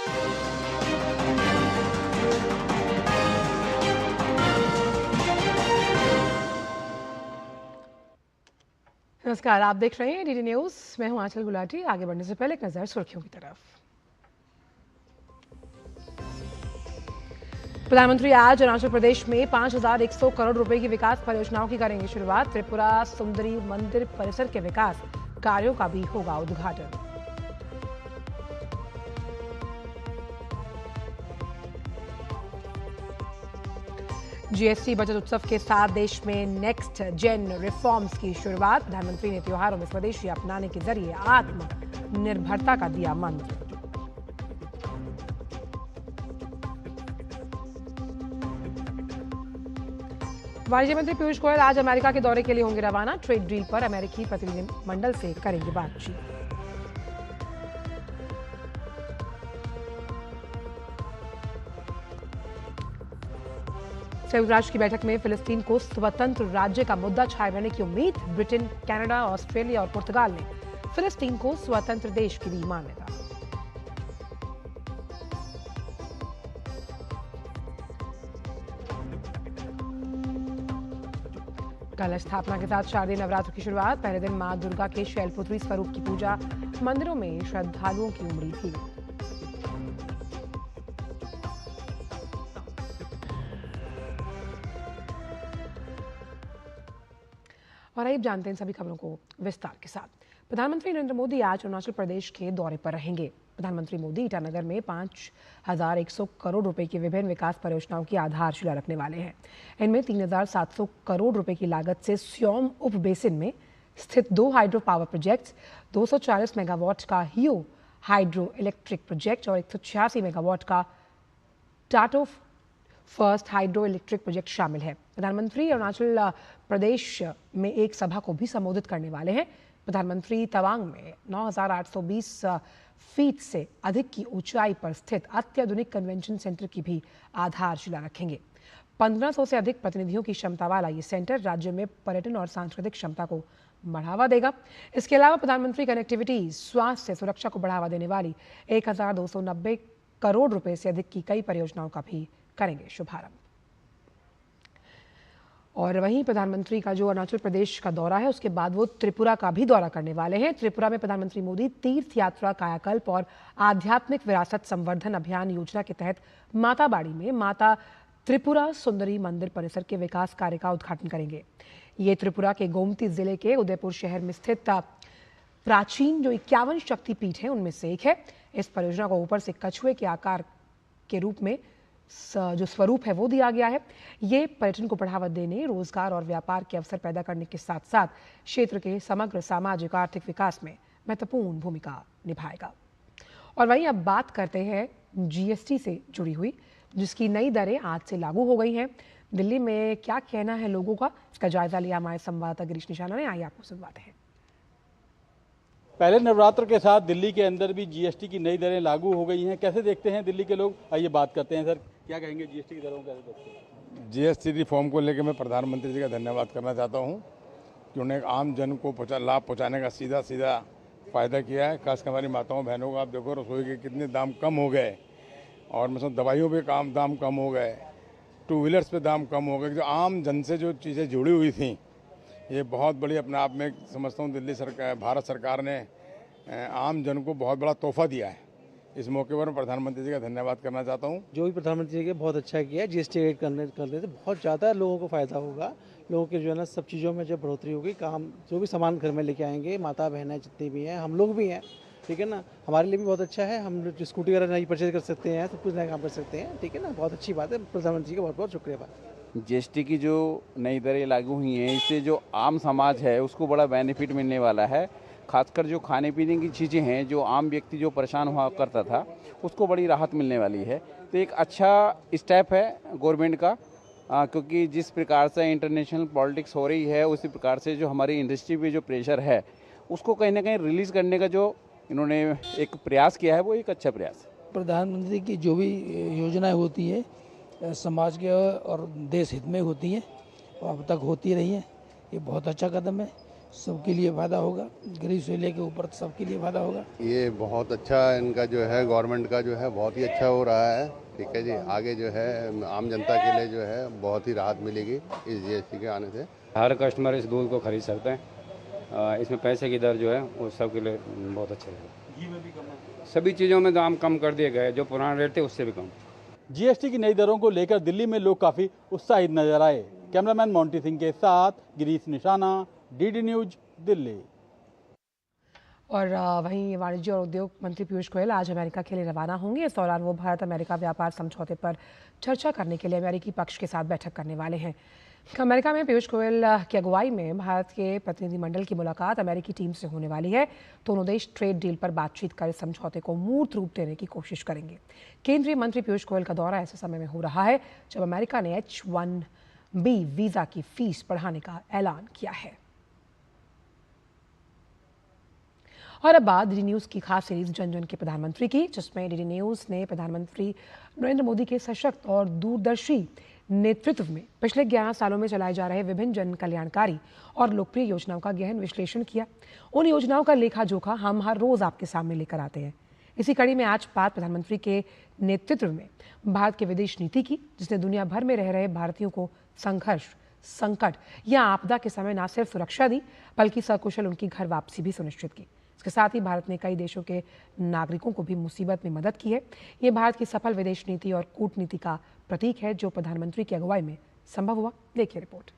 नमस्कार, आप देख रहे हैं डीडी न्यूज। मैं हूं आंचल गुलाटी। आगे बढ़ने से पहले एक नजर सुर्खियों की तरफ। प्रधानमंत्री आज अरुणाचल प्रदेश में 5,100 करोड़ रुपए की विकास परियोजनाओं की करेंगे शुरुआत। त्रिपुरा सुंदरी मंदिर परिसर के विकास कार्यों का भी होगा उद्घाटन। जीएसटी बजट उत्सव के साथ देश में नेक्स्ट जेन रिफॉर्म्स की शुरुआत। प्रधानमंत्री ने त्योहारों में स्वदेशी अपनाने के जरिए आत्मनिर्भरता का दिया मंत्र। वाणिज्य मंत्री पीयूष गोयल आज अमेरिका के दौरे के लिए होंगे रवाना। ट्रेड डील पर अमेरिकी प्रतिनिधिमंडल से करेंगे बातचीत। संयुक्त राष्ट्र की बैठक में फिलिस्तीन को स्वतंत्र राज्य का मुद्दा छाए रहने की उम्मीद। ब्रिटेन, कनाडा, ऑस्ट्रेलिया और पुर्तगाल ने फिलिस्तीन को स्वतंत्र देश की दी मान्यता। कलश स्थापना के साथ शारदीय नवरात्र की शुरुआत। पहले दिन मां दुर्गा के शैलपुत्री स्वरूप की पूजा। मंदिरों में श्रद्धालुओं की उमड़ी भीड़। और आइए जानते हैं सभी खबरों को विस्तार के साथ। प्रधानमंत्री नरेंद्र मोदी आज अरुणाचल प्रदेश के दौरे पर रहेंगे। प्रधानमंत्री मोदी ईटानगर में 5,100 करोड़ रुपए की विभिन्न विकास परियोजनाओं की आधारशिला रखने वाले हैं। इनमें 3,700 करोड़ रुपए की लागत से स्योम उप बेसिन में स्थित 2 हाइड्रो पावर प्रोजेक्ट्स, 240 मेगावाट का हियो हाइड्रो इलेक्ट्रिक प्रोजेक्ट और 186 मेगावाट का टाटो फर्स्ट हाइड्रो इलेक्ट्रिक प्रोजेक्ट शामिल है। प्रधानमंत्री अरुणाचल प्रदेश में एक सभा को भी संबोधित करने वाले हैं। प्रधानमंत्री तवांग में 9,820 फीट से अधिक की ऊंचाई पर स्थित अत्याधुनिक कन्वेंशन सेंटर की भी आधारशिला रखेंगे। 1,500 से अधिक प्रतिनिधियों की क्षमता वाला ये सेंटर राज्य में पर्यटन और सांस्कृतिक क्षमता को बढ़ावा देगा। इसके अलावा प्रधानमंत्री कनेक्टिविटी, स्वास्थ्य सुरक्षा को बढ़ावा देने वाली 1,290 करोड़ रुपए से अधिक की कई परियोजनाओं का भी करेंगे शुभारंभ। और वहीं प्रधानमंत्री का जो अरुणाचल प्रदेश का दौरा है उसके बाद वो त्रिपुरा का भी दौरा करने वाले हैं। त्रिपुरा में प्रधानमंत्री मोदी तीर्थ यात्रा, कायाकल्प और आध्यात्मिक विरासत संवर्धन अभियान योजना के तहत माताबाड़ी में माता त्रिपुरा सुंदरी मंदिर परिसर के विकास कार्य का उद्घाटन करेंगे। ये त्रिपुरा के गोमती जिले के उदयपुर शहर में स्थित प्राचीन जो 51 शक्तिपीठ है उनमें से एक है। इस परियोजना को ऊपर से कछुए के आकार के रूप में जो स्वरूप है वो दिया गया है। ये पर्यटन को बढ़ावा देने, रोजगार और व्यापार के अवसर पैदा करने के साथ साथ क्षेत्र के समग्र सामाजिक आर्थिक विकास में महत्वपूर्ण भूमिका निभाएगा। और वहीं अब बात करते हैं जीएसटी से जुड़ी हुई, जिसकी नई दरें आज से लागू हो गई हैं। दिल्ली में क्या कहना है लोगों का, इसका जायजा लिया हमारे संवाददाता गिरीश निशाना ने। आइए आपको सुनवाते हैं। पहले नवरात्र के साथ दिल्ली के अंदर भी जीएसटी की नई दरें लागू हो गई हैं। कैसे देखते हैं दिल्ली के लोग, आइए बात करते हैं। सर, क्या कहेंगे जीएसटी की दरों को कैसे देखते हैं? जीएसटी रिफॉर्म को लेकर मैं प्रधानमंत्री जी का धन्यवाद करना चाहता हूं कि उन्हें आम जन को लाभ पहुंचाने का सीधा फ़ायदा किया है। खासकर हमारी माताओं बहनों को आप देखो, रसोई के कितने दाम कम हो गए और मतलब दवाइयों पे दाम कम हो गए, 2 व्हीलर्स पे दाम कम हो गए। जो आम जन से जो चीज़ें जुड़ी हुई थी, ये बहुत बड़ी अपने आप में समझता हूँ दिल्ली सरकार, भारत सरकार ने आम जन को बहुत बड़ा तोहफा दिया है। इस मौके पर मैं प्रधानमंत्री जी का धन्यवाद करना चाहता हूँ। जो भी प्रधानमंत्री जी ने बहुत अच्छा किया, जीएसटी रेट करने से बहुत ज़्यादा लोगों को फ़ायदा होगा। लोगों के जो है ना सब चीज़ों में जब बढ़ोतरी होगी, काम जो भी सामान घर में लेके आएंगे, माता बहनें जितनी भी हैं, हम लोग भी हैं, ठीक है ना, हमारे लिए भी बहुत अच्छा है। हम स्कूटी वगैरह नई परचेज कर सकते हैं, सब कुछ नया काम कर सकते हैं, ठीक है ना। बहुत अच्छी बात है, प्रधानमंत्री जी का बहुत बहुत शुक्रिया। जीएसटी की जो नई दरें लागू हुई हैं, इससे जो आम समाज है उसको बड़ा बेनिफिट मिलने वाला है। खासकर जो खाने पीने की चीज़ें हैं, जो आम व्यक्ति जो परेशान हुआ करता था, उसको बड़ी राहत मिलने वाली है। तो एक अच्छा स्टेप है गवर्नमेंट का, क्योंकि जिस प्रकार से इंटरनेशनल पॉलिटिक्स हो रही है, उसी प्रकार से जो हमारी इंडस्ट्री पे जो प्रेशर है उसको कहीं ना कहीं रिलीज़ करने का जो इन्होंने एक प्रयास किया है, वो एक अच्छा प्रयास है। प्रधानमंत्री की जो भी योजनाएं होती है समाज के और देश हित में होती हैं और अब तक होती रही हैं। ये बहुत अच्छा कदम है। सबके लिए फ़ायदा होगा, गरीब से लेके ऊपर सबके लिए फ़ायदा होगा। ये बहुत अच्छा इनका जो है गवर्नमेंट का जो है बहुत ही अच्छा हो रहा है। ठीक है जी, आगे जो है आम जनता के लिए जो है बहुत ही राहत मिलेगी इस जीएसटी के आने से। हर कस्टमर इस दूध को खरीद सकते हैं। इसमें पैसे की दर जो है वो सबके लिए बहुत अच्छा है। घी में भी कम है। सभी चीज़ों में दाम कम कर दिए गए, जो पुराने रेट थे उससे भी कम। जीएसटी की नई दरों को लेकर दिल्ली में लोग काफी उत्साहित नजर आए। कैमरामैन मोंटी सिंह के साथ गिरीश निशाना, डीडी न्यूज, दिल्ली। और वहीं वाणिज्य और उद्योग मंत्री पीयूष गोयल आज अमेरिका के लिए रवाना होंगे। इस दौरान वो भारत अमेरिका व्यापार समझौते पर चर्चा करने के लिए अमेरिकी पक्ष के साथ बैठक करने वाले हैं। अमेरिका में पीयूष गोयल की अगुवाई में भारत के प्रतिनिधिमंडल की मुलाकात अमेरिकी टीम से होने वाली है। दोनों देश ट्रेड डील पर बातचीत कर इस समझौते को मूर्त रूप देने की कोशिश करेंगे। केंद्रीय मंत्री पीयूष गोयल का दौरा ऐसे समय में हो रहा है जब अमेरिका ने H-1B वीजा की फीस बढ़ाने का ऐलान किया है। और अब बात डीडी न्यूज़ की खास सीरीज जन जन के प्रधानमंत्री की, जिसमें डीडी न्यूज़ ने प्रधानमंत्री नरेंद्र मोदी के सशक्त और दूरदर्शी नेतृत्व में पिछले 11 सालों में चलाए जा रहे विभिन्न जन कल्याणकारी और लोकप्रिय योजनाओं का गहन विश्लेषण किया। उन योजनाओं का लेखा जोखा हम हर रोज आपके सामने लेकर आते हैं। इसी कड़ी में आज बात प्रधानमंत्री के नेतृत्व में भारत की विदेश नीति की, जिसने दुनिया भर में रह रहे भारतीयों को संघर्ष, संकट या आपदा के समय न सिर्फ सुरक्षा दी, बल्कि सकुशल उनकी घर वापसी भी सुनिश्चित की। इसके साथ ही भारत ने कई देशों के नागरिकों को भी मुसीबत में मदद की है। ये भारत की सफल विदेश नीति और कूटनीति का प्रतीक है, जो प्रधानमंत्री की अगुवाई में संभव हुआ। देखिए रिपोर्ट।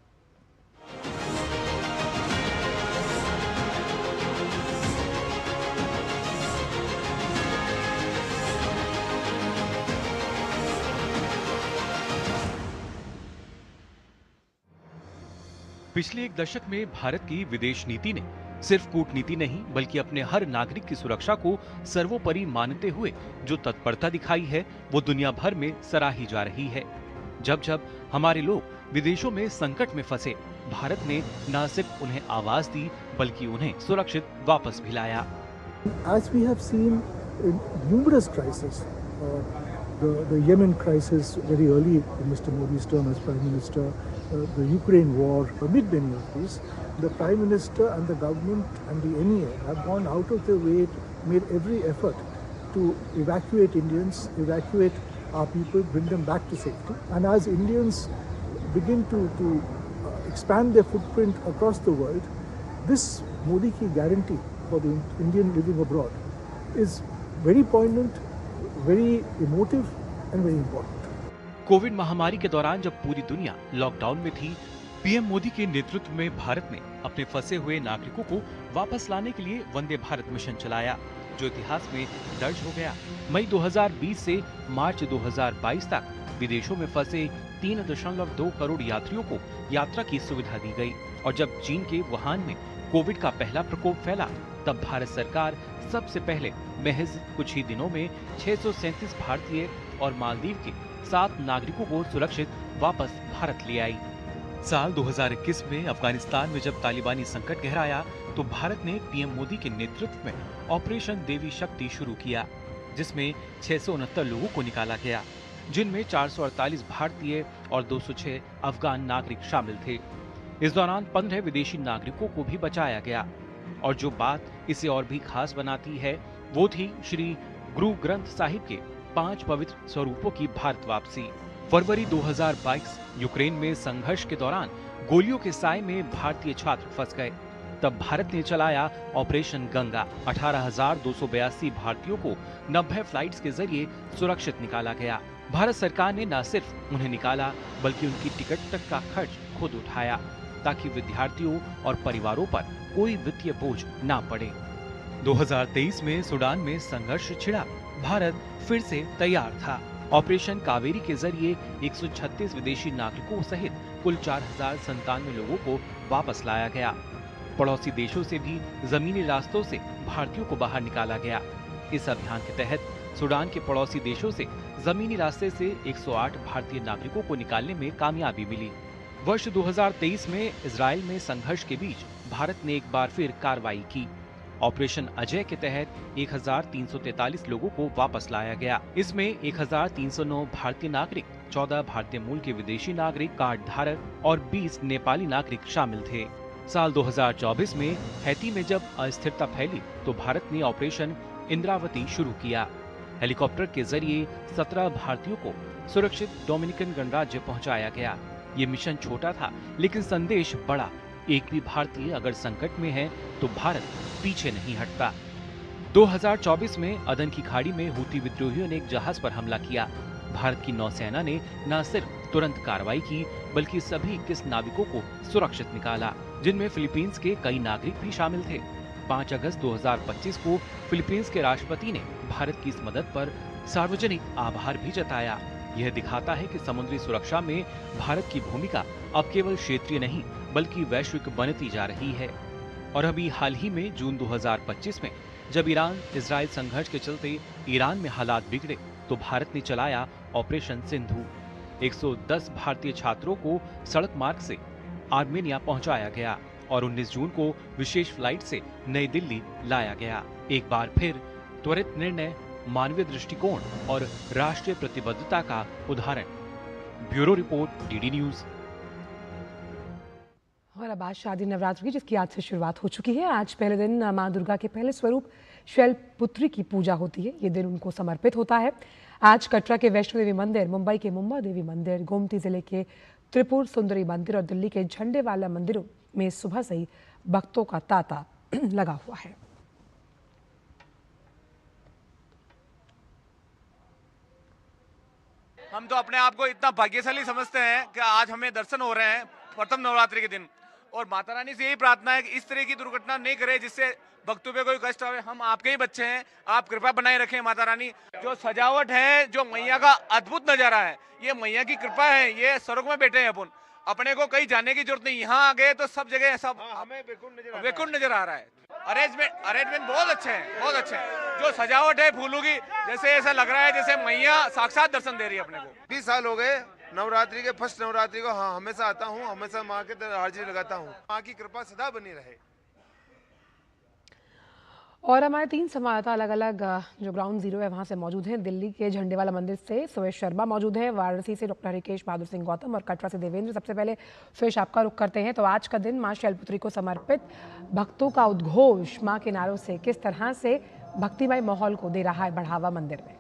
पिछले एक दशक में भारत की विदेश नीति ने सिर्फ कूटनीति नहीं बल्कि अपने हर नागरिक की सुरक्षा को सर्वोपरि मानते हुए जो तत्परता दिखाई है वो दुनिया भर में सराही जा रही है। जब जब हमारे लोग विदेशों में संकट में फंसे, भारत ने न सिर्फ उन्हें आवाज दी बल्कि उन्हें सुरक्षित वापस भी लाया। As we have seen in numerous crises, the Yemen crisis very early in Mr. Modi's term as Prime Minister, the Ukraine war, amid many of these, the Prime Minister and the government and the NEA have gone out of their way, made every effort to evacuate Indians, evacuate our people, bring them back to safety. And as Indians begin to expand their footprint across the world, this Modi ki guarantee for the Indian living abroad is very poignant, very emotive and very important. Covid महामारी के दौरान जब पूरी दुनिया lockdown में थी, PM Modi के नेतृत्व में भारत ने अपने फंसे हुए नागरिकों को वापस लाने के लिए वंदे भारत मिशन चलाया, जो इतिहास में दर्ज हो गया। मई 2020 से मार्च 2022 तक विदेशों में फंसे 3.2 करोड़ यात्रियों को यात्रा की सुविधा दी गई। और जब चीन के वुहान में कोविड का पहला प्रकोप फैला, तब भारत सरकार सबसे पहले महज कुछ ही दिनों में 637 भारतीय और मालदीव के 7 नागरिकों को सुरक्षित वापस भारत ले आई। साल 2021 में अफगानिस्तान में जब तालिबानी संकट गहराया, तो भारत ने पीएम मोदी के नेतृत्व में ऑपरेशन देवी शक्ति शुरू किया, जिसमें 669 लोगों को निकाला गया, जिनमें 448 भारतीय और 206 अफगान नागरिक शामिल थे। इस दौरान 15 विदेशी नागरिकों को भी बचाया गया। और जो बात इसे और भी खास बनाती है, वो थी श्री गुरु ग्रंथ साहिब के 5 पवित्र स्वरूपों की भारत वापसी। फरवरी 2022 यूक्रेन में संघर्ष के दौरान गोलियों के साए में भारतीय छात्र फंस गए। तब भारत ने चलाया ऑपरेशन गंगा। 18,282 भारतीयों को 90 फ्लाइट्स के जरिए सुरक्षित निकाला गया। भारत सरकार ने न सिर्फ उन्हें निकाला बल्कि उनकी टिकट तक का खर्च खुद उठाया, ताकि विद्यार्थियों और परिवारों पर कोई वित्तीय बोझ ना पड़े। 2023 में सूडान में संघर्ष छिड़ा, भारत फिर से तैयार था। ऑपरेशन कावेरी के जरिए 136 विदेशी नागरिकों सहित कुल 4,097 लोगों को वापस लाया गया। पड़ोसी देशों से भी जमीनी रास्तों से भारतीयों को बाहर निकाला गया। इस अभियान के तहत सूडान के पड़ोसी देशों से जमीनी रास्ते से 108 भारतीय नागरिकों को निकालने में कामयाबी मिली। वर्ष 2023 में इजराइल में संघर्ष के बीच भारत ने एक बार फिर कार्रवाई की। ऑपरेशन अजय के तहत 1,343 लोगों को वापस लाया गया। इसमें 1,309 भारतीय नागरिक, 14 भारतीय मूल के विदेशी नागरिक, कार्ड धारक और 20 नेपाली नागरिक शामिल थे। साल 2024 में हैती में जब अस्थिरता फैली तो भारत ने ऑपरेशन इंद्रावती शुरू किया। हेलीकॉप्टर के जरिए 17 भारतीयों को सुरक्षित डोमिनिकन गणराज्य पहुंचाया गया। ये मिशन छोटा था लेकिन संदेश बड़ा। एक भी भारतीय अगर संकट में है तो भारत पीछे नहीं हटता। 2024 में अदन की खाड़ी में हूती विद्रोहियों ने एक जहाज पर हमला किया। भारत की नौसेना ने न सिर्फ तुरंत कार्रवाई की बल्कि सभी 21 नाविकों को सुरक्षित निकाला, जिनमें फिलीपींस के कई नागरिक भी शामिल थे। 5 अगस्त 2025 को फिलीपींस के राष्ट्रपति ने भारत की इस मदद पर सार्वजनिक आभार भी जताया। यह दिखाता है कि समुद्री सुरक्षा में भारत की भूमिका अब केवल क्षेत्रीय नहीं बल्कि वैश्विक बनती जा रही है। और अभी हाल ही में जून 2025 में जब ईरान इजराइल संघर्ष के चलते ईरान में हालात बिगड़े तो भारत ने चलाया ऑपरेशन सिंधु। 110 भारतीय छात्रों को सड़क मार्ग से आर्मेनिया पहुंचाया गया और 19 जून को विशेष फ्लाइट से नई दिल्ली लाया गया। एक बार फिर त्वरित निर्णय, मानवीय दृष्टिकोण और राष्ट्रीय प्रतिबद्धता का उदाहरण। Bureau report, DD news. और अब आज शारदीय नवरात्रि जिसकी आज से शुरुआत हो चुकी है। आज पहले दिन मां दुर्गा के पहले स्वरूप शैलपुत्री की पूजा होती है। ये दिन उनको समर्पित होता है। आज कटरा के वैष्णो देवी मंदिर, मुंबई के मुंबा देवी मंदिर, गोमती जिले के त्रिपुर सुंदरी मंदिर और दिल्ली के झंडे वाला मंदिरों में सुबह से ही भक्तों का तांता लगा हुआ है। हम तो अपने आप को इतना भाग्यशाली समझते हैं कि आज हमें दर्शन हो रहे हैं प्रथम नवरात्रि के दिन, और माता रानी से यही प्रार्थना है कि इस तरह की दुर्घटना नहीं करे जिससे भक्तों पे कोई कष्ट आवे। हम आपके ही बच्चे हैं, आप कृपा बनाए रखें माता रानी। जो सजावट है, जो मैया का अद्भुत नजारा है, ये मैया की कृपा है। ये स्वर्ग में बैठे हैं अपन, अपने को कहीं जाने की जरूरत नहीं। यहाँ आ गए तो सब जगह सब हमें वैकुंठ नजर आ रहा है। अरेंजमेंट बहुत अच्छे हैं, बहुत अच्छे हैं। जो सजावट है फूलों की, जैसे ऐसा लग रहा है जैसे मैया साक्षात दर्शन दे रही है अपने को। 20 साल हो गए नवरात्रि के, फर्स्ट नवरात्रि को हाँ हमेशा आता हूँ, हमेशा माँ के हाजिरी लगाता हूँ। माँ की कृपा सदा बनी रहे। और हमारे 3 संवाददाता अलग अलग जो ग्राउंड जीरो है वहां से मौजूद हैं। दिल्ली के झंडे वाला मंदिर से सुरेश शर्मा मौजूद है, वाराणसी से डॉक्टर हरिकेश बहादुर सिंह गौतम और कटरा से देवेंद्र। सबसे पहले सुरेश आपका रुख करते हैं। तो आज का दिन मां शैलपुत्री को समर्पित भक्तों का उद्घोष मां के नारों से किस तरह से भक्तिमय माहौल को दे रहा है बढ़ावा मंदिर में?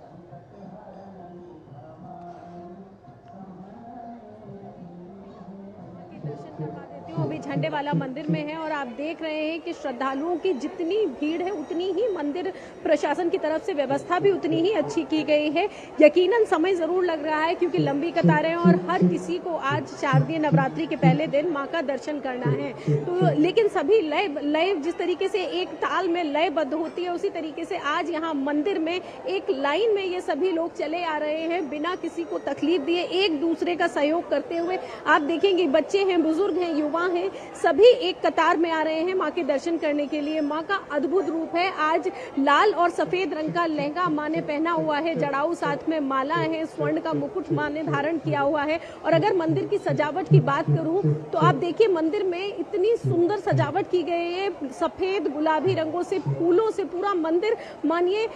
अभी झंडे वाला मंदिर में है और आप देख रहे हैं कि श्रद्धालुओं की जितनी भीड़ है उतनी ही मंदिर प्रशासन की तरफ से व्यवस्था भी उतनी ही अच्छी की गई है। यकीनन समय जरूर लग रहा है क्योंकि लंबी कतारें और हर किसी को आज शारदीय नवरात्रि के पहले दिन मां का दर्शन करना है। तो लेकिन सभी लय जिस तरीके से एक ताल में लयबद्ध होती है उसी तरीके से आज यहाँ मंदिर में एक लाइन में ये सभी लोग चले आ रहे हैं बिना किसी को तकलीफ दिए, एक दूसरे का सहयोग करते हुए। आप देखेंगे बच्चे हैं, बुजुर्ग हैं, युवा हैं, सभी एक कतार में आ रहे हैं मां के दर्शन करने के लिए। मां का अद्भुत रूप है। आज लाल और सफेद रंग का लहंगा मां ने पहना हुआ है, जड़ाऊ साथ में माला है, स्वर्ण का मुकुट मां ने धारण किया हुआ है। और अगर मंदिर की सजावट की बात करूं तो आप देखिए मंदिर में इतनी सुंदर सजावट की गई है, सफेद गुलाबी रंगों से, फूलों से पूरा मंदिर मानिए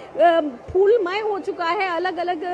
फूलमय हो चुका है। अलग अलग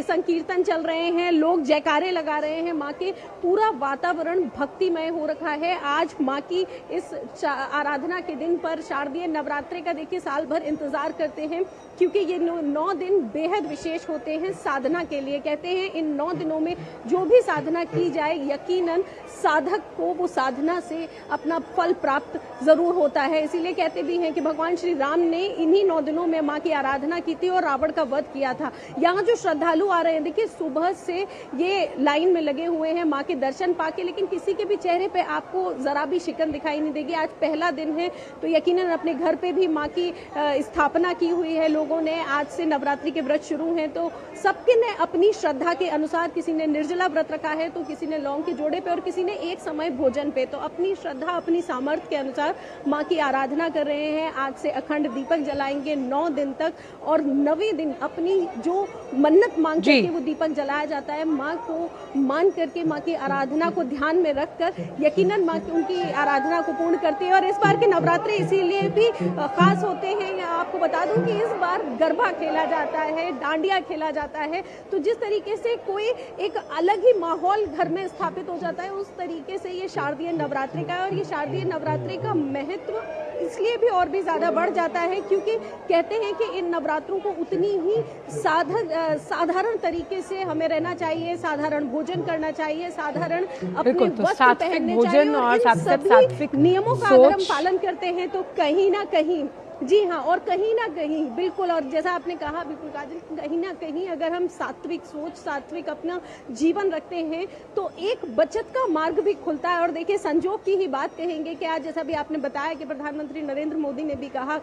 संकीर्तन चल रहे हैं, लोग जयकारे लगा रहे हैं मां के, पूरा वातावरण भक्तिमय हो रखा है। आज मां की इस आराधना के दिन पर शारदीय नवरात्रि का देखिए साल भर इंतजार करते हैं क्योंकि ये 9 दिन बेहद विशेष होते हैं साधना के लिए। कहते हैं इन 9 दिनों में जो भी साधना की जाए यकीनन साधक को वो साधना से अपना फल प्राप्त जरूर होता है। इसीलिए कहते भी हैं कि भगवान श्री राम ने इन्हीं 9 दिनों में मां की आराधना की थी और रावण का वध किया था। यहाँ जो श्रद्धालु आ रहे हैं देखिए सुबह से ये लाइन में लगे हुए हैं मां के दर्शन पाके, लेकिन किसी के भी चेहरे पे आपको जरा भी शिकन दिखाई नहीं देगी। आज पहला दिन है तो यकीनन अपने घर पे भी मां की स्थापना की हुई है लोगों ने। आज से नवरात्रि के व्रत शुरू हैं तो सबके ने अपनी श्रद्धा के अनुसार, किसी ने निर्जला व्रत रखा है तो किसी ने लौंग के जोड़े पे और किसी ने एक समय भोजन पे, तो अपनी श्रद्धा अपनी सामर्थ्य के अनुसार मां की आराधना कर रहे हैं। आज से अखंड दीपक जलाएंगे 9 दिन तक और 9वें दिन अपनी जो मन्नत मांग करके वो दीपक जलाया जाता है। मां को मान करके मां की आराधना को ध्यान में रखकर यकीनन माँ उनकी आराधना को पूर्ण करती है। और इस बार के नवरात्रे इसीलिए भी खास होते हैं। आपको बता दूं कि इस बार गरबा खेला जाता है, डांडिया खेला जाता है, तो जिस तरीके से कोई एक अलग ही माहौल घर में स्थापित हो जाता है, उस तरीके से ये शारदीय नवरात्रि का है। और ये शारदीय नवरात्रि का महत्व इसलिए भी और भी ज्यादा बढ़ जाता है क्योंकि कहते हैं कि इन नवरात्रों को उतनी ही साधारण तरीके से हमें रहना चाहिए, साधारण भोजन करना चाहिए, साधारण अपने वस्त्र पहनने चाहिए, और इन सभी नियमों का अगर हम पालन करते हैं तो कहीं ना कहीं, जी हाँ, और कहीं ना कहीं बिल्कुल, और जैसा आपने कहा बिल्कुल काजल, कहीं ना कहीं अगर हम सात्विक सोच, सात्विक अपना जीवन रखते हैं तो एक बचत का मार्ग भी खुलता है। और देखिए, संजोग की ही बात कहेंगे कि आज जैसा भी आपने बताया कि प्रधानमंत्री नरेंद्र मोदी ने भी कहा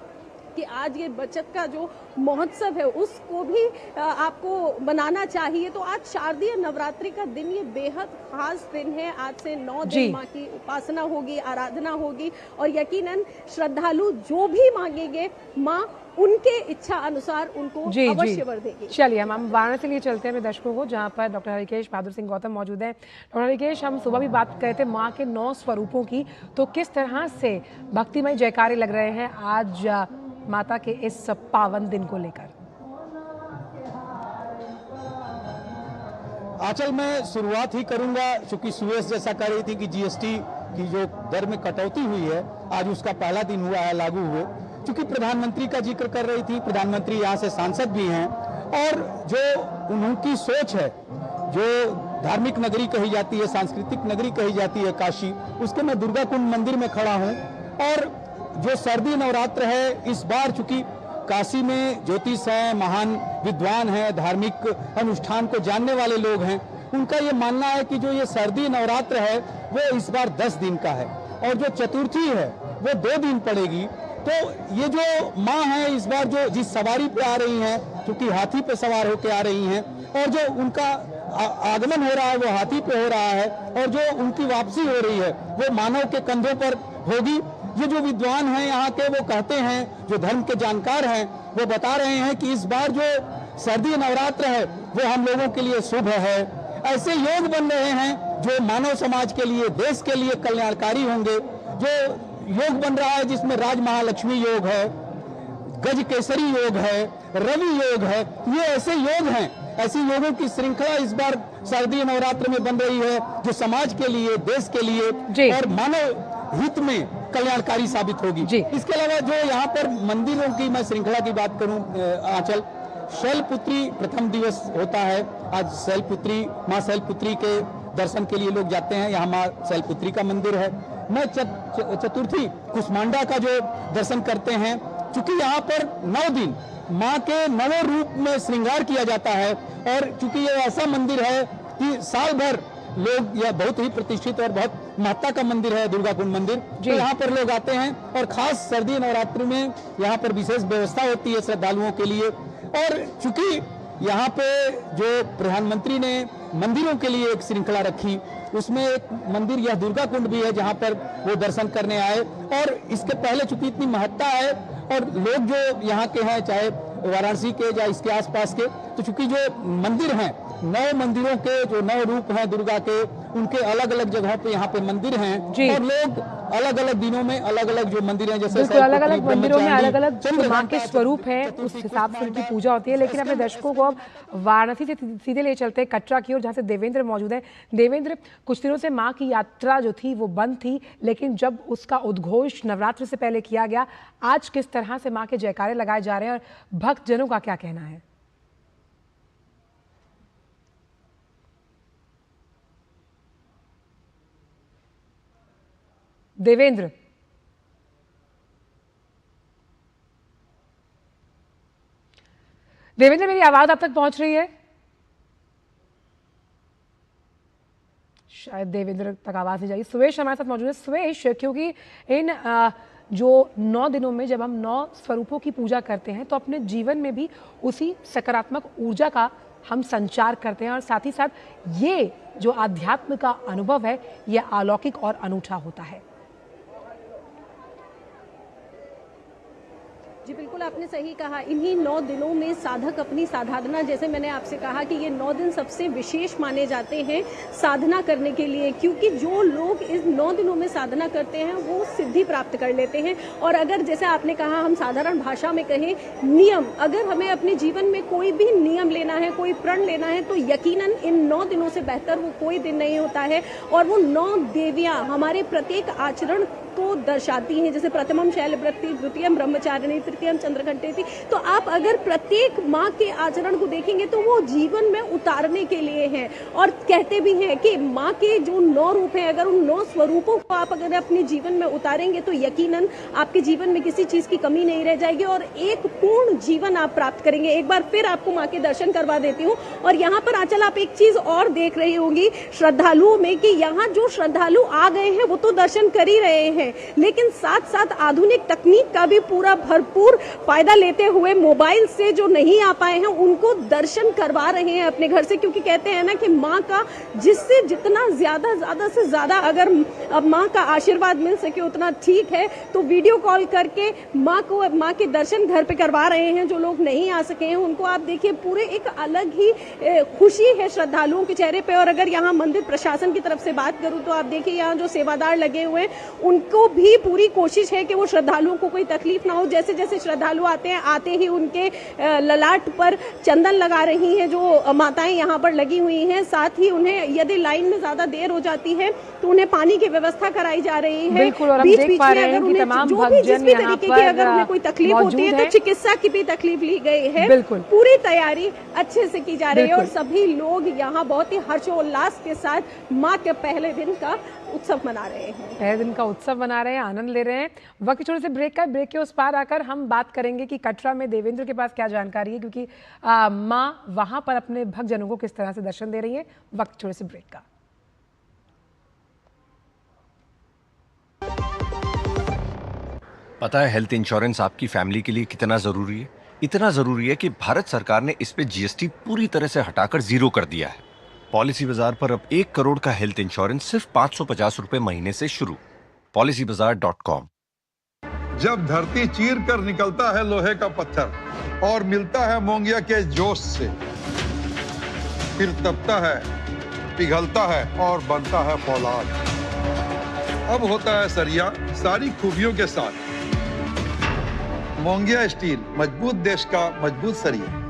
कि आज ये बचत का जो महोत्सव है उसको भी आपको मनाना चाहिए। तो आज शारदीय नवरात्रि का दिन ये बेहद खास दिन है। आज से 9 दिन माँ की उपासना होगी, आराधना होगी, और यकीनन श्रद्धालु जो भी मांगेंगे माँ उनके इच्छा अनुसार उनको अवश्य वर देगी। चलिए हम वाराणसी लिए चलते हैं दर्शकों को, जहाँ पर डॉक्टर हरिकेश बहादुर सिंह गौतम मौजूद हैं। डॉक्टर हरिकेश, हम सुबह भी बात कर रहे थे माँ के 9 स्वरूपों की, तो किस तरह से भक्तिमय जयकारे लग रहे हैं आज माता के इस पावन दिन को लेकर? आंचल, मैं शुरुआत ही करूंगा, चूंकि सुरेश जैसा कह रही थी कि जीएसटी की जो दर में कटौती हुई है, आज उसका पहला दिन हुआ है लागू हुए। चूंकि प्रधानमंत्री का जिक्र कर रही थी, प्रधानमंत्री यहाँ से सांसद भी हैं, और जो उनकी सोच है, जो धार्मिक नगरी कही जाती है, सांस्कृतिक नगरी कही जाती है काशी, उसके मैं दुर्गा कुंड मंदिर में खड़ा हूँ। और जो सर्दी नवरात्र है इस बार, चूंकि काशी में ज्योतिष हैं, महान विद्वान हैं, धार्मिक अनुष्ठान को जानने वाले लोग हैं, उनका ये मानना है कि जो ये सर्दी नवरात्र है वो इस बार 10 दिन का है, और जो चतुर्थी है वो 2 दिन पड़ेगी। तो ये जो माँ है इस बार जो जिस सवारी पे आ रही हैं, क्योंकि हाथी पे सवार होके आ रही हैं, और जो उनका आगमन हो रहा है वो हाथी पे हो रहा है, और जो उनकी वापसी हो रही है वो मानव के कंधों पर होगी। ये जो विद्वान हैं यहाँ के, वो कहते हैं, जो धर्म के जानकार हैं, वो बता रहे हैं कि इस बार जो सर्दी नवरात्र है वो हम लोगों के लिए शुभ है। ऐसे योग बन रहे हैं जो मानव समाज के लिए, देश के लिए कल्याणकारी होंगे। जो योग बन रहा है जिसमें राज महालक्ष्मी योग है, गज केसरी योग है, रवि योग है, ये ऐसे योग हैं, ऐसी योगों की श्रृंखला इस बार सर्दी नवरात्र में बन रही है जो समाज के लिए, देश के लिए और मानव हित में कल्याणकारी साबित होगी। इसके अलावा जो यहाँ पर मंदिरों की मैं श्रृंखला की बात करूं आंचल, शैलपुत्री प्रथम दिवस होता है आज। शैलपुत्री, माँ शैलपुत्री के दर्शन के लिए लोग जाते हैं, यहाँ माँ शैलपुत्री का मंदिर है। मैं चतुर्थी कुष्मांडा का जो दर्शन करते हैं, चूंकि यहाँ पर 9 दिन माँ के 9 रूप में श्रृंगार किया जाता है, और चूंकि ये ऐसा मंदिर है कि साल भर लोग, यह बहुत ही प्रतिष्ठित और बहुत महत्ता का मंदिर है दुर्गा कुंड मंदिर, तो यहाँ पर लोग आते हैं। और खास सर्दी नवरात्रि में यहाँ पर विशेष व्यवस्था होती है श्रद्धालुओं के लिए। और चूंकि यहाँ पे जो प्रधानमंत्री ने मंदिरों के लिए एक श्रृंखला रखी, उसमें एक मंदिर यह दुर्गा कुंड भी है जहाँ पर वो दर्शन करने आए। और इसके पहले चूंकि इतनी महत्ता है, और लोग जो यहाँ के हैं, चाहे वाराणसी के या इसके आसपास के, तो चूंकि जो मंदिर हैं, 9 मंदिरों के जो 9 रूप हैं दुर्गा के, उनके अलग अलग जगहों पे यहाँ पे मंदिर हैं, और लोग अलग अलग दिनों में अलग अलग जो मंदिर हैं, जैसे अलग अलग मंदिरों में अलग अलग माँ के स्वरूप है, उस हिसाब से उनकी पूजा होती है। लेकिन अपने दर्शकों को अब वाराणसी से सीधे ले चलते हैं कटरा की ओर, जहाँ से देवेंद्र मौजूद है। देवेंद्र, कुछ दिनों से माँ की यात्रा जो थी वो बंद थी, लेकिन जब उसका उद्घोष नवरात्र से पहले किया गया, आज किस तरह से माँ के जयकारे लगाए जा रहे हैं और भक्तजनों का क्या कहना है? देवेंद्र, देवेंद्र, मेरी आवाज आप तक पहुंच रही है? शायद देवेंद्र तक आवाज नहीं जाएगी। सुवेश हमारे साथ मौजूद है। सुवेश, क्योंकि इन जो 9 दिनों में जब हम 9 स्वरूपों की पूजा करते हैं तो अपने जीवन में भी उसी सकारात्मक ऊर्जा का हम संचार करते हैं, और साथ ही साथ ये जो आध्यात्म का अनुभव है ये अलौकिक और अनूठा होता है। जी बिल्कुल, आपने सही कहा। इन्हीं 9 दिनों में साधक अपनी साधना, जैसे मैंने आपसे कहा कि ये 9 दिन सबसे विशेष माने जाते हैं साधना करने के लिए, क्योंकि जो लोग इस 9 दिनों में साधना करते हैं वो सिद्धि प्राप्त कर लेते हैं। और अगर जैसे आपने कहा, हम साधारण भाषा में कहें नियम, अगर हमें अपने जीवन में कोई भी नियम लेना है, कोई प्रण लेना है, तो यकीनन इन 9 दिनों से बेहतर वो कोई दिन नहीं होता है। और वो 9 देवियाँ हमारे प्रत्येक आचरण को दर्शाती हैं, जैसे प्रथमम शैलवृत्ति, द्वितीयम ब्रह्मचारिणी, तृतीयम चंद्रघंटेति। तो आप अगर प्रत्येक माँ के आचरण को देखेंगे तो वो जीवन में उतारने के लिए है। और कहते भी हैं कि माँ के जो 9 रूप हैं, अगर उन 9 स्वरूपों को आप अगर अपने जीवन में उतारेंगे तो यकीनन आपके जीवन में किसी चीज की कमी नहीं रह जाएगी और एक पूर्ण जीवन आप प्राप्त करेंगे। एक बार फिर आपको माँ के दर्शन करवा देती हूँ। और यहाँ पर आंचल, आप एक चीज और देख रही होंगी श्रद्धालुओं में कि यहाँ जो श्रद्धालु आ गए हैं वो तो दर्शन कर ही रहे हैं, लेकिन साथ साथ आधुनिक तकनीक का भी पूरा भरपूर फायदा लेते हुए मोबाइल से जो नहीं आ पाए हैं उनको दर्शन करवा रहे हैं अपने घर से, क्योंकि कहते हैं ना कि माँ का जिससे जितना ज्यादा से ज्यादा अगर अब माँ का आशीर्वाद मिल सके उतना ठीक है। तो वीडियो कॉल करके माँ के दर्शन घर पे करवा रहे हैं। जो लोग नहीं आ सके हैं उनको आप देखिए, पूरे एक अलग ही खुशी है श्रद्धालुओं के चेहरे पे। और अगर यहाँ मंदिर प्रशासन की तरफ से बात करूँ तो आप देखिए, यहाँ जो सेवादार लगे हुए हैं उनको भी पूरी कोशिश है कि वो श्रद्धालुओं को कोई तकलीफ ना हो। जैसे जैसे श्रद्धालु आते हैं, आते ही उनके ललाट पर चंदन लगा रही हैं जो माताएं यहाँ पर लगी हुई हैं। साथ ही उन्हें यदि लाइन में ज्यादा देर हो जाती है तो उन्हें पानी की व्यवस्था कराई जा रही है। बिल्कुल, और हम देख पा रहे हैं कि तमाम भक्तजन यहाँ पर अगर उन्हें कोई तकलीफ होती है तो चिकित्सा की भी तकलीफ ली गई है। बिल्कुल, पूरी तैयारी अच्छे से की जा रही है और सभी लोग यहाँ बहुत ही हर्षोल्लास के साथ माँ के पहले दिन का उत्सव मना रहे हैं। पहले दिन का उत्सव मना रहे हैं, आनंद ले रहे हैं। वक्त छोटे से ब्रेक का, ब्रेक के उस पार आकर हम बात करेंगे कि कटरा में देवेंद्र के पास क्या जानकारी है, क्योंकि माँ वहां पर अपने भक्तजनों को किस तरह से दर्शन दे रही है। वक्त छोटे से ब्रेक का। पता है हेल्थ इंश्योरेंस आपकी फैमिली के लिए कितना जरूरी है? इतना जरूरी है कि भारत सरकार ने इस पे जीएसटी पूरी तरह से हटाकर 0 कर दिया है। पॉलिसी बाजार पर अब 1 करोड़ का हेल्थ इंश्योरेंस सिर्फ 550 रुपए महीने से शुरू। policybazaar.com। जब धरती चीर कर निकलता है लोहे का पत्थर और मिलता है मोंगिया के जोश से, फिर तपता है, पिघलता है और बनता है फौलाद। अब होता है सरिया सारी खूबियों के साथ। मोंगिया स्टील, मजबूत देश का मजबूत सरिया।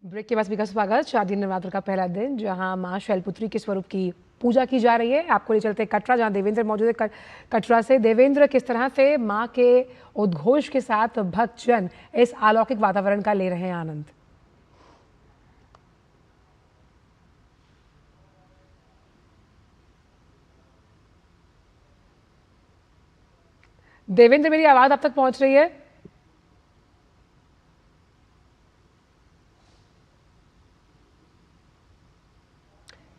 ब्रेक के बाद भी का स्वागत। शारदीय नवरात्र का पहला दिन, जहां मां शैलपुत्री के स्वरूप की पूजा की जा रही है। आपको ले चलते कटरा, जहां देवेंद्र मौजूद है। कटरा से देवेंद्र, किस तरह से मां के उद्घोष के साथ भक्तजन इस अलौकिक वातावरण का ले रहे हैं आनंद? देवेंद्र, मेरी आवाज आप तक पहुंच रही है?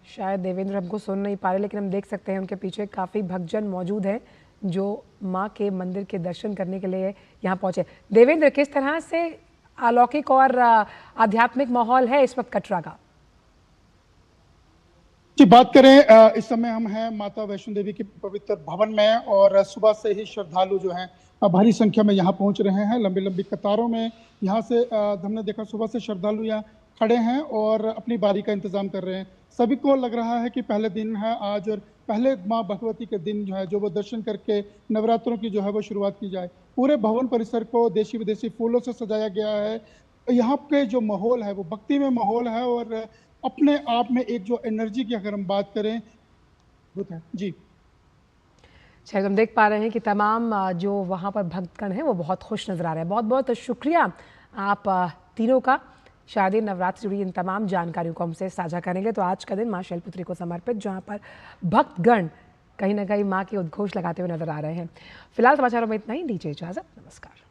शायद देवेंद्र हमको सुन नहीं पा रहे, लेकिन हम देख सकते हैं उनके पीछे काफ़ी भक्तजन मौजूद हैं जो माँ के मंदिर के दर्शन करने के लिए यहाँ पहुँचे। देवेंद्र, किस तरह से अलौकिक और आध्यात्मिक माहौल है इस वक्त कटरा का? जी, बात करें, इस समय हम हैं माता वैष्णो देवी के पवित्र भवन में और सुबह से ही श्रद्धालु जो हैं भारी संख्या में यहाँ पहुँच रहे हैं। लंबी लंबी कतारों में यहाँ से हमने देखा सुबह से श्रद्धालु यहाँ खड़े हैं और अपनी बारी का इंतजाम कर रहे हैं। सभी को लग रहा है कि पहले दिन है आज और पहले माँ भगवती के दिन जो है जो वो दर्शन करके नवरात्रों की जो है वो शुरुआत की जाए। पूरे भवन परिसर को देशी विदेशी फूलों से सजाया गया है। यहाँ के जो माहौल है वो भक्ति में माहौल है और अपने आप में एक जो एनर्जी की अगर हम बात करें है। जी, शायद हम देख पा रहे हैं कि तमाम जो वहाँ पर भक्तगण हैं वो बहुत खुश नजर आ रहे हैं। बहुत बहुत शुक्रिया आप तीनों का, शारदीय नवरात्र से जुड़ी इन तमाम जानकारियों को हमसे साझा करेंगे। तो आज का दिन माँ शैलपुत्री को समर्पित, जहाँ पर भक्तगण कहीं ना कहीं माँ के उद्घोष लगाते हुए नजर आ रहे हैं। फिलहाल समाचारों में इतना ही, दीजिए इजाजत, नमस्कार।